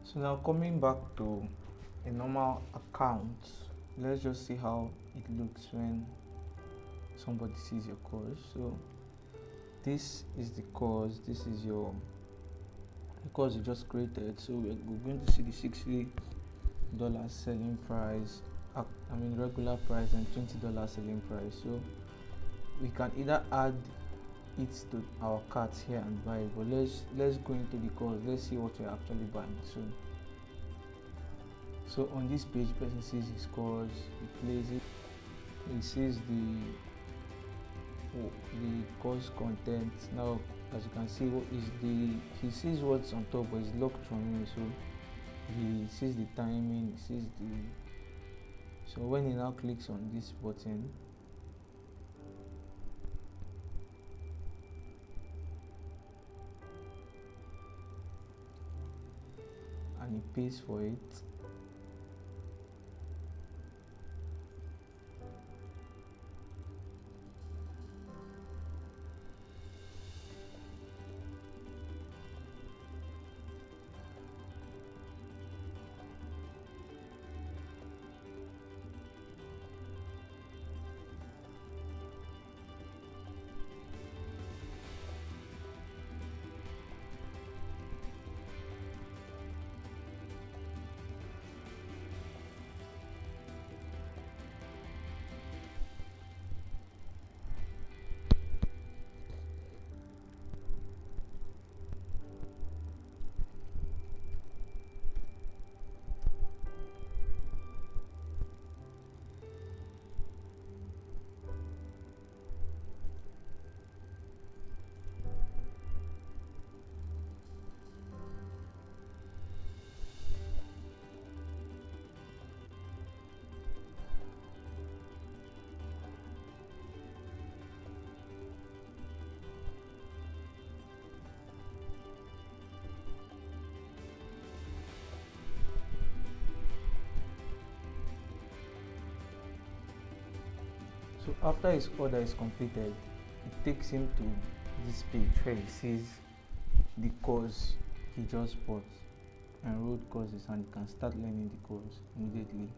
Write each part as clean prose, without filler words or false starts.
So now coming back to a normal account, let's just see how it looks when somebody sees your course. So this is the course, this is your the course you just created. So we're going to see the $60 selling price, regular price, and $20 selling price. So we can either add it to our cart here and buy it, but let's go into the course. Let's see what we're actually buying. So on this page, person sees his course, he plays it, he sees the course content. Now as you can see, he sees what's on top, but it's locked from him. So he sees the timing, he sees so when he now clicks on this button, and he pays for it. So after his order is completed, it takes him to this page where he sees the course he just bought, enrolled courses, and he can start learning the course immediately.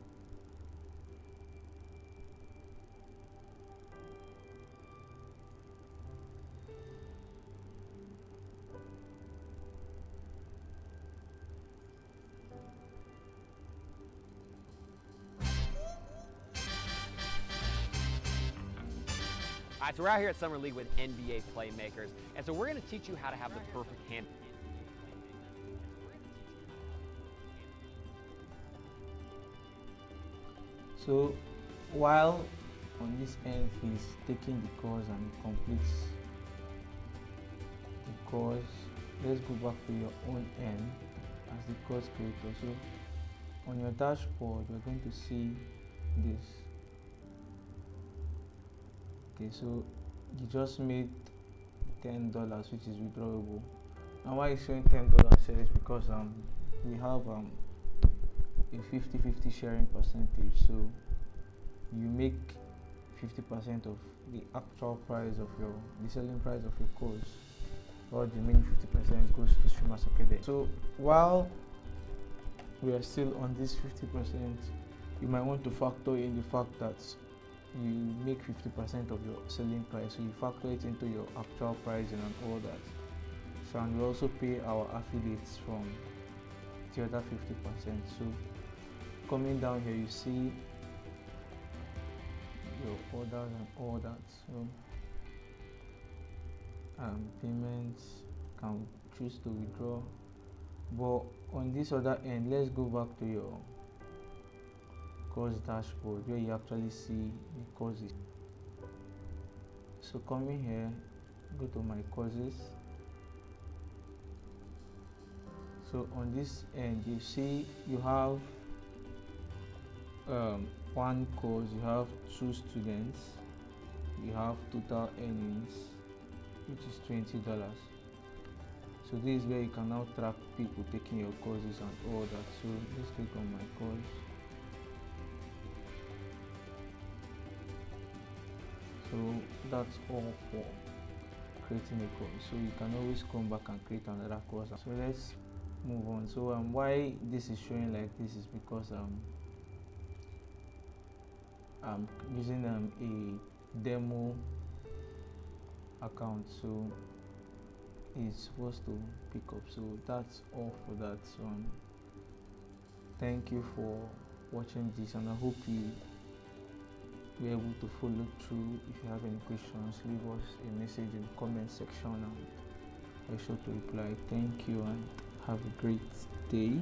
All right, so we're out here at Summer League with NBA playmakers, and so we're going to teach you how to have the perfect hand. So while on this end he's taking the course and he completes the course, let's go back to your own end as the course creator. So on your dashboard, you're going to see this. Okay, so you just made $10, which is withdrawable. And why it's showing $10 here is because we have a 50-50 sharing percentage. So you make 50% of the actual price of the selling price of your course, or the remaining 50% goes to Streamers Academy. So while we are still on this 50%, you might want to factor in the fact that you make 50% of your selling price, so you factor it into your actual pricing and all that. So, and we also pay our affiliates from the other 50%. So coming down here, you see your orders and all that. So payments, can choose to withdraw. But on this other end, let's go back to your course dashboard where you actually see the courses. So coming here, go to my courses. So on this end, you see you have one course, you have 2 students, you have total earnings, which is $20. So this is where you can now track people taking your courses and all that. So let's click on my course. So that's all for creating a course. So you can always come back and create another course. So let's move on. So why this is showing like this is because I'm using a demo account, so it's supposed to pick up. So that's all for that. So thank you for watching this, and I hope you were able to follow through. If you have any questions, leave us a message in the comment section and I'll be sure to reply. Thank you and have a great day.